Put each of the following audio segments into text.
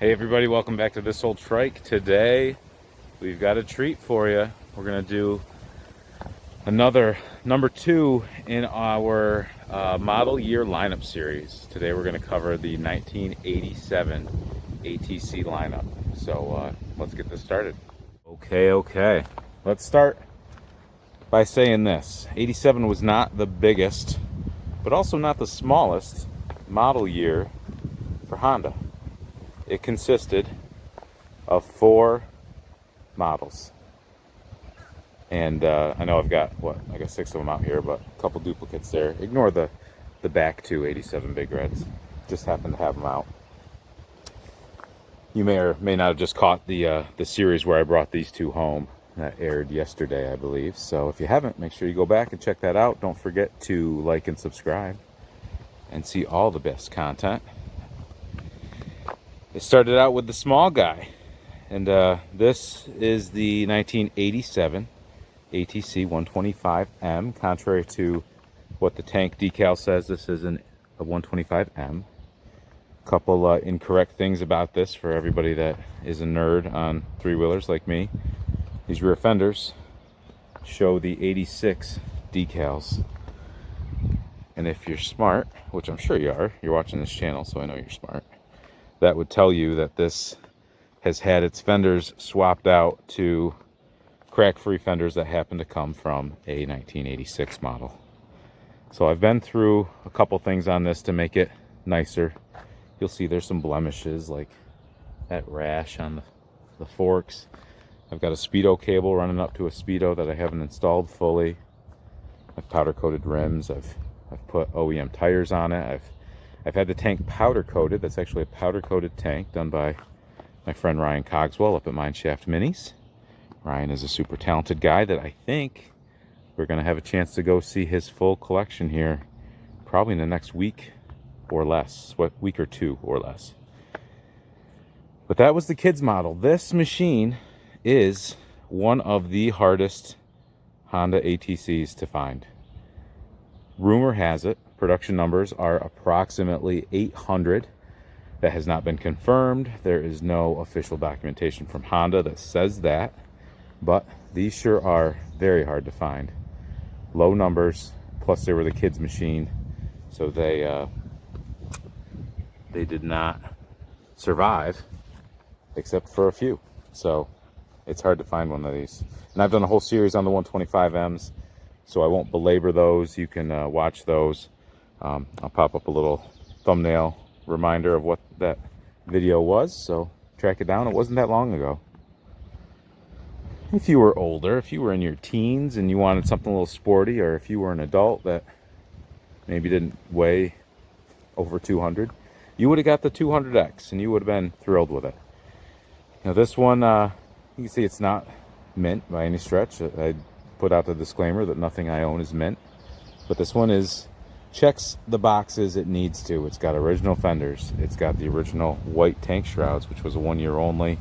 Hey everybody, welcome back to This Old Trike. Today we've got a treat for you. We're going to do another number 2 in our model year lineup series. Today we're going to cover the 1987 ATC lineup. So let's get this started. Okay. Let's start by saying this. 87 was not the biggest, but also not the smallest model year for Honda. It consisted of 4 models, and I know I've got 6 of them out here, but a couple duplicates there. Ignore the back 2 87 Big Reds. Just happen to have them out. You may or may not have just caught the series where I brought these 2 home. That aired yesterday, I believe. So if you haven't, make sure you go back and check that out. Don't forget to like and subscribe and see all the best content. It started out with the small guy, and this is the 1987 ATC125M. Contrary to what the tank decal says, this is a 125M. A couple incorrect things about this for everybody that is a nerd on 3-wheelers like me. These rear fenders show the 86 decals, and if you're smart, which I'm sure you are, you're watching this channel, so I know you're smart, that would tell you that this has had its fenders swapped out to crack-free fenders that happen to come from a 1986 model. So I've been through a couple things on this to make it nicer. You'll see there's some blemishes like that rash on the forks. I've got a speedo cable running up to a speedo that I haven't installed fully. I've powder-coated rims. I've put OEM tires on it. I've had the tank powder coated. That's actually a powder coated tank done by my friend Ryan Cogswell up at Mineshaft Minis. Ryan is a super talented guy that I think we're going to have a chance to go see his full collection here probably in the next week or less. Week or 2 or less. But that was the kids model. This machine is one of the hardest Honda ATCs to find. Rumor has it, production numbers are approximately 800. That has not been confirmed. There is no official documentation from Honda that says that, but these sure are very hard to find. Low numbers, plus they were the kids' machine, so they did not survive except for a few. So it's hard to find one of these. And I've done a whole series on the 125Ms, so I won't belabor those. You can watch those. I'll pop up a little thumbnail reminder of what that video was, so track it down. It wasn't that long ago. If you were older, if you were in your teens and you wanted something a little sporty, or if you were an adult that maybe didn't weigh over 200, you would have got the 200X and you would have been thrilled with it. Now this one, you can see it's not mint by any stretch. I put out the disclaimer that nothing I own is mint, but this one checks the boxes it needs to. It's got original fenders. It's got the original white tank shrouds, which was a 1-year only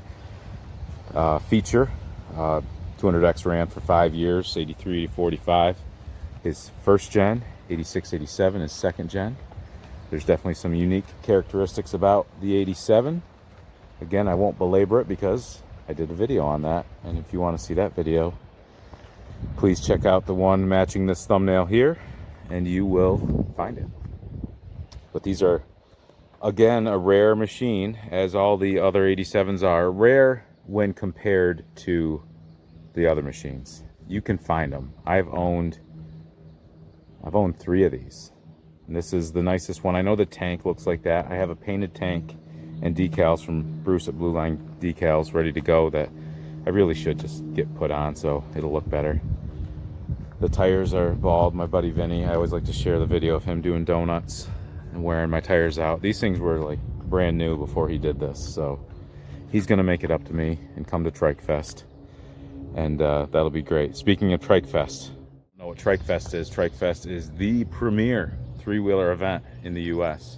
feature. 200X ran for 5 years, 83 to 45. His first gen, 86, 87, is second gen. There's definitely some unique characteristics about the 87. Again, I won't belabor it because I did a video on that, and if you want to see that video, please check out the one matching this thumbnail here, and you will find it. But these are, again, a rare machine, as all the other 87s are. Rare when compared to the other machines. You can find them. I've owned 3 of these, and this is the nicest one. I know the tank looks like that. I have a painted tank and decals from Bruce at Blue Line Decals ready to go that I really should just get put on so it'll look better. The tires are bald. My buddy Vinnie, I always like to share the video of him doing donuts and wearing my tires out. These things were like brand new before he did this, so he's gonna make it up to me and come to TrikeFest, and that'll be great. Speaking of TrikeFest, I know what TrikeFest is. TrikeFest is the premier 3-wheeler event in the US.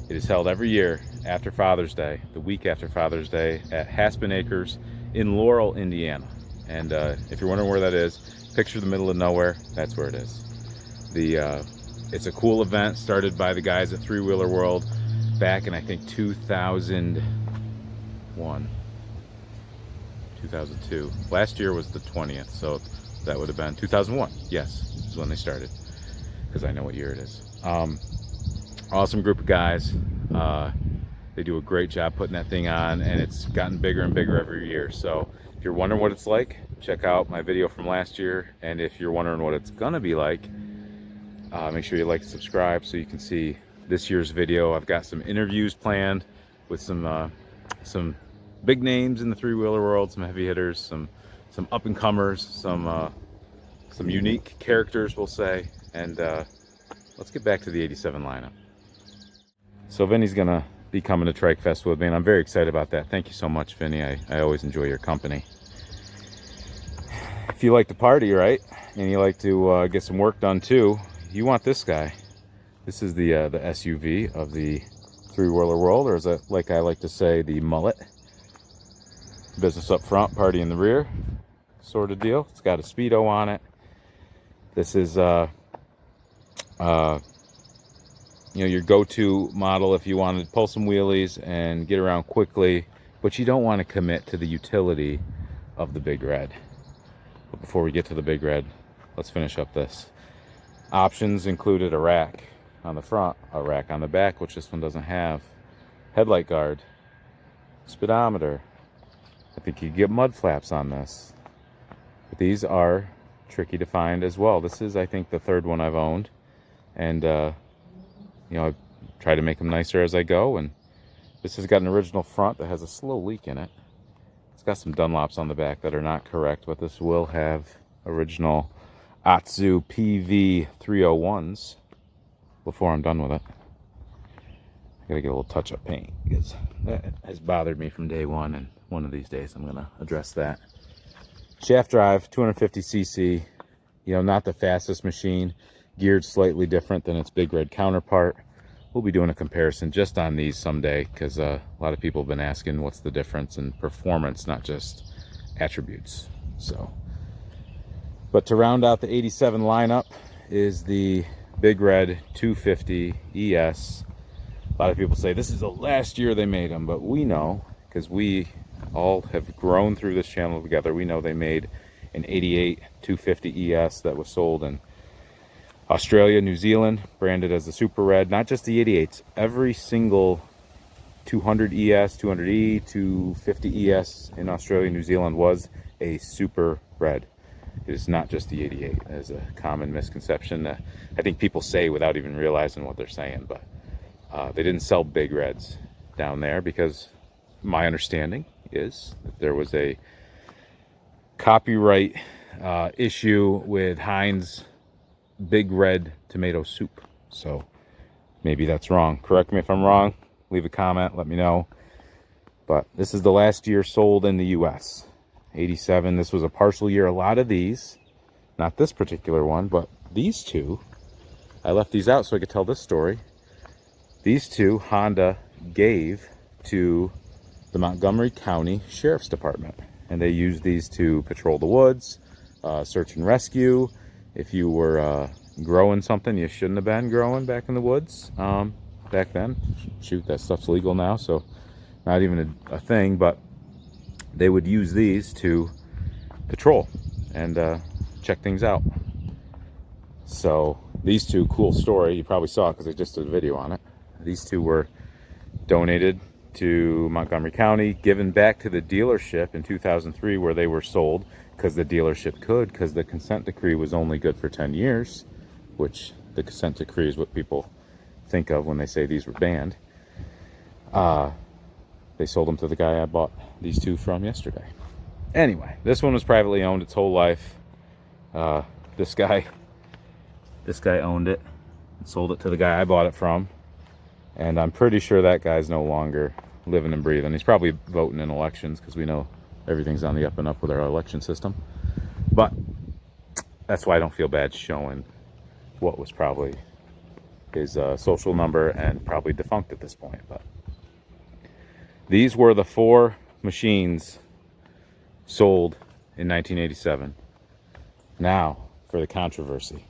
It is held every year after Father's Day, the week after Father's Day, at Haspin Acres in Laurel, Indiana. And if you're wondering where that is, picture the middle of nowhere. That's where it is. It's a cool event started by the guys at 3-Wheeler World back in, I think, 2000. 2001, 2002. Last year was the 20th, so that would have been 2001. Yes, is when they started, because I know what year it is. Awesome group of guys. They do a great job putting that thing on, and it's gotten bigger and bigger every year. So if you're wondering what it's like, check out my video from last year. And if you're wondering what it's gonna be like, make sure you like and subscribe so you can see this year's video. I've got some interviews planned with some big names in the three-wheeler world, some heavy hitters, some up-and-comers, some unique characters, we'll say. And let's get back to the 87 lineup. So Vinny's gonna be coming to TrikeFest with me, and I'm very excited about that. Thank you so much, Vinny. I always enjoy your company. If you like to party, right, and you like to get some work done too, you want this guy. This is the SUV of the three-wheeler world, or is it, like I like to say, the mullet. Business up front, party in the rear, sort of deal. It's got a Speedo on it. This is you know, your go-to model if you want to pull some wheelies and get around quickly, but you don't want to commit to the utility of the Big Red. But before we get to the Big Red, let's finish up this. Options included a rack on the front, a rack on the back, which this one doesn't have, headlight guard, speedometer. I think you get mud flaps on this. But these are tricky to find as well. This is, I think, the third one I've owned, and you know, I try to make them nicer as I go. And this has got an original front that has a slow leak in it. It's got some Dunlops on the back that are not correct, but this will have original ATC250 301s before I'm done with it. I gotta get a little touch-up paint because that has bothered me from day one, and one of these days I'm gonna address that. Shaft drive, 250cc, you know, not the fastest machine, geared slightly different than its Big Red counterpart. We'll be doing a comparison just on these someday, because a lot of people have been asking what's the difference in performance, not just attributes. So, but to round out the 87 lineup is the Big Red 250ES. A lot of people say this is the last year they made them, but we know, because we all have grown through this channel together, we know they made an 88 250ES that was sold in Australia, New Zealand, branded as the Super Red. Not just the 88s, every single 200ES, 200E, 250ES in Australia, New Zealand was a Super Red. It is not just the 88. That is a common misconception that I think people say without even realizing what they're saying. But they didn't sell Big Reds down there because my understanding is that there was a copyright issue with Heinz Big Red tomato soup. So maybe that's wrong. Correct me if I'm wrong. Leave a comment, let me know. But this is the last year sold in the US. 87, this was a partial year. A lot of these, not this particular one, but these two, I left these out so I could tell this story. These two Honda gave to the Montgomery County Sheriff's Department, and they used these to patrol the woods, search and rescue. If you were growing something you shouldn't have been growing back in the woods back then. Shoot, that stuff's legal now, so not even a thing, but they would use these to patrol and check things out. So these two, cool story, you probably saw it because I just did a video on it. These two were donated to Montgomery County, given back to the dealership in 2003 where they were sold, because the dealership could, because the consent decree was only good for 10 years, which the consent decree is what people think of when they say these were banned. They sold them to the guy I bought these two from yesterday. Anyway, this one was privately owned its whole life. This guy owned it and sold it to the guy I bought it from, and I'm pretty sure that guy's no longer living and breathing. He's probably voting in elections, because we know everything's on the up and up with our election system. But that's why I don't feel bad showing what was probably his social number and probably defunct at this point. But these were the 4 machines sold in 1987. Now for the controversy.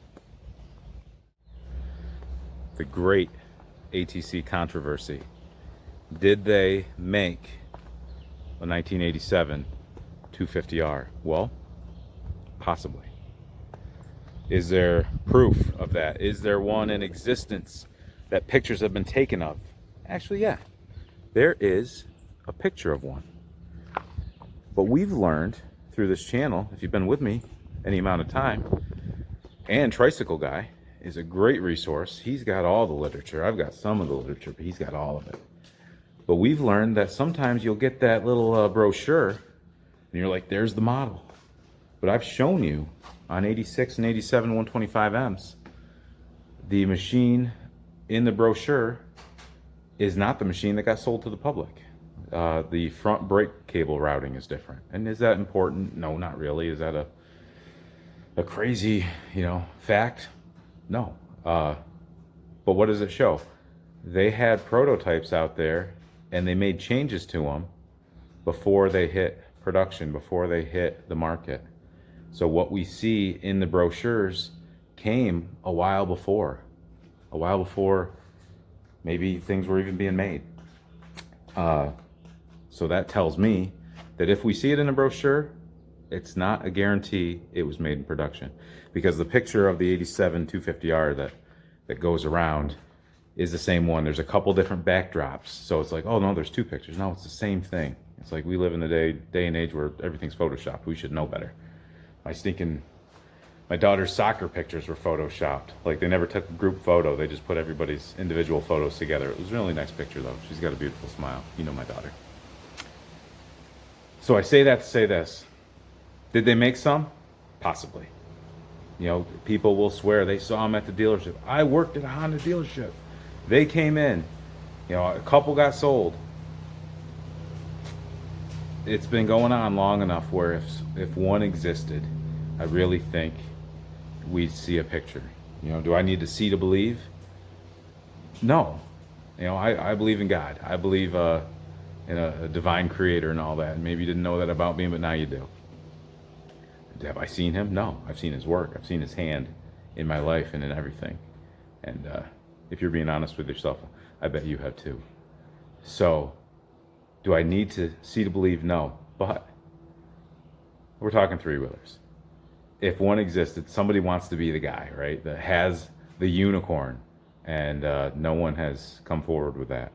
The great ATC controversy. Did they make a 1987 250R? Well, possibly. Is there proof of that? Is there one in existence that pictures have been taken of? Actually, yeah, there is a picture of one. But we've learned through this channel, if you've been with me any amount of time, and Tricycle Guy is a great resource. He's got all the literature. I've got some of the literature, but he's got all of it. But we've learned that sometimes you'll get that little brochure and you're like, there's the model. But I've shown you on 86 and 87 125Ms, the machine in the brochure is not the machine that got sold to the public. The front brake cable routing is different. And is that important? No, not really. Is that a crazy, fact? No. But what does it show? They had prototypes out there and they made changes to them before they hit production, before they hit the market. So what we see in the brochures came a while before maybe things were even being made. So that tells me that if we see it in a brochure, it's not a guarantee it was made in production, because the picture of the 87 250R that goes around is the same one. There's a couple different backdrops, so it's like, oh no, there's two pictures. No, it's the same thing. It's like we live in the day and age where everything's photoshopped. We should know better. My daughter's soccer pictures were photoshopped. Like, they never took a group photo. They just put everybody's individual photos together. It was a really nice picture though. She's got a beautiful smile. You know my daughter. So I say that to say this. Did they make some? Possibly. People will swear they saw them at the dealership. I worked at a Honda dealership. They came in. A couple got sold. It's been going on long enough where if one existed, I really think we'd see a picture. Do I need to see to believe? No. I believe in God. I believe in a divine creator and all that. And maybe you didn't know that about me, but now you do. Have I seen him? No. I've seen his work. I've seen his hand in my life and in everything. And if you're being honest with yourself, I bet you have too. So, do I need to see to believe? No. But we're talking three-wheelers. If one existed, somebody wants to be the guy, right? That has the unicorn. And no one has come forward with that.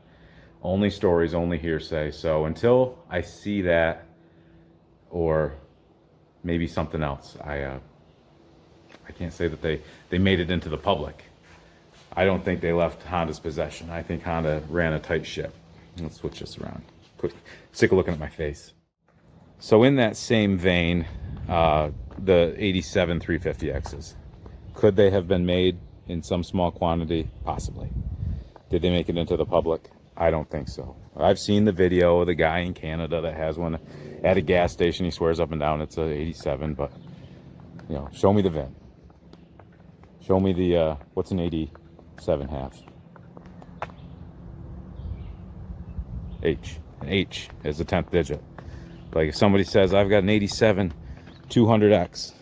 Only stories, only hearsay. So until I see that, or maybe something else, I can't say that they made it into the public. I don't think they left Honda's possession. I think Honda ran a tight ship. Let's switch this around. Quick, sick of looking at my face. So in that same vein, the 87 350Xs, could they have been made in some small quantity? Possibly. Did they make it into the public? I don't think so. I've seen the video of the guy in Canada that has one at a gas station. He swears up and down it's a 87, but show me the VIN. Show me the what's an 87 half? H. An H is the 10th digit. Like if somebody says I've got an 87 200X,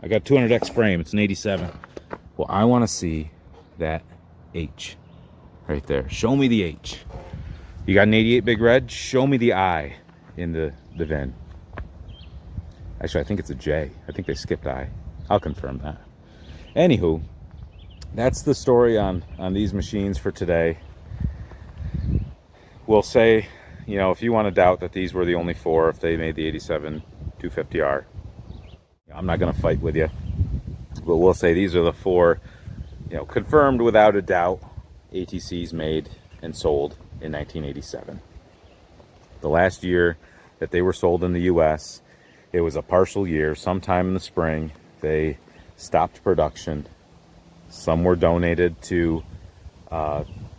I got 200X frame, it's an 87. Well, I want to see that H right there. Show me the H. You got an 88 big red? Show me the I in the VIN. Actually, I think it's a J. I think they skipped I. I'll confirm that. Anywho, that's the story on these machines for today. We'll say, if you want to doubt that these were the only four, if they made the 87 250R, I'm not going to fight with you. But we'll say these are the four, confirmed without a doubt, ATCs made and sold in 1987. The last year that they were sold in the US, it was a partial year. Sometime in the spring, they stopped production. Some were donated to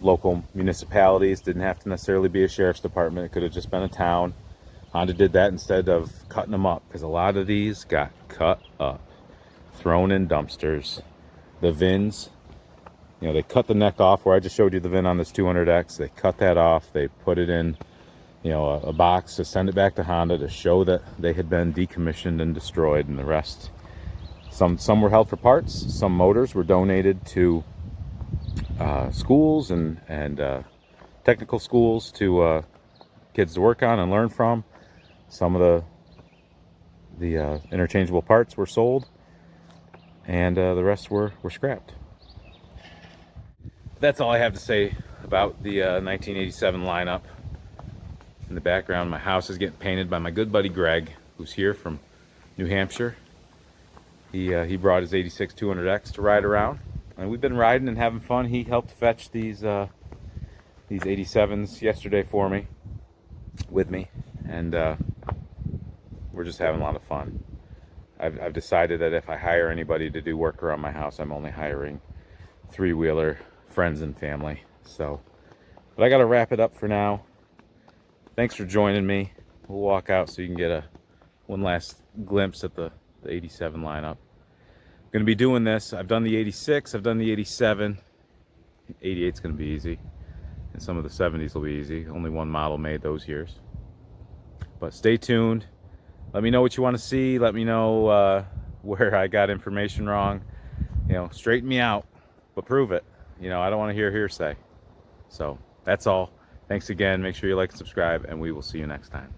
local municipalities. Didn't have to necessarily be a sheriff's department. It could have just been a town. Honda did that instead of cutting them up, because a lot of these got cut up, thrown in dumpsters. The VINs, they cut the neck off where I just showed you the VIN on this 200X. They cut that off. They put it in, a box to send it back to Honda to show that they had been decommissioned and destroyed, and the rest, some were held for parts. Some motors were donated to schools and technical schools to kids to work on and learn from. Some of the interchangeable parts were sold, and the rest were scrapped. That's all I have to say about the 1987 lineup. In the background, my house is getting painted by my good buddy Greg, who's here from New Hampshire. He brought his ATC200X to ride around, and we've been riding and having fun. He helped fetch these 87s yesterday for me, with me, and we're just having a lot of fun. I've decided that if I hire anybody to do work around my house, I'm only hiring three-wheeler friends and family. So, but I gotta wrap it up for now. Thanks for joining me. We'll walk out so you can get one last glimpse at the 87 lineup. I'm gonna be doing this. I've done the 86, I've done the 87. 88's gonna be easy, and some of the 70s will be easy. Only one model made those years. But stay tuned. Let me know what you want to see. Let me know where I got information wrong. You know, straighten me out, but prove it. You know, I don't want to hear hearsay. So that's all. Thanks again. Make sure you like and subscribe, and we will see you next time.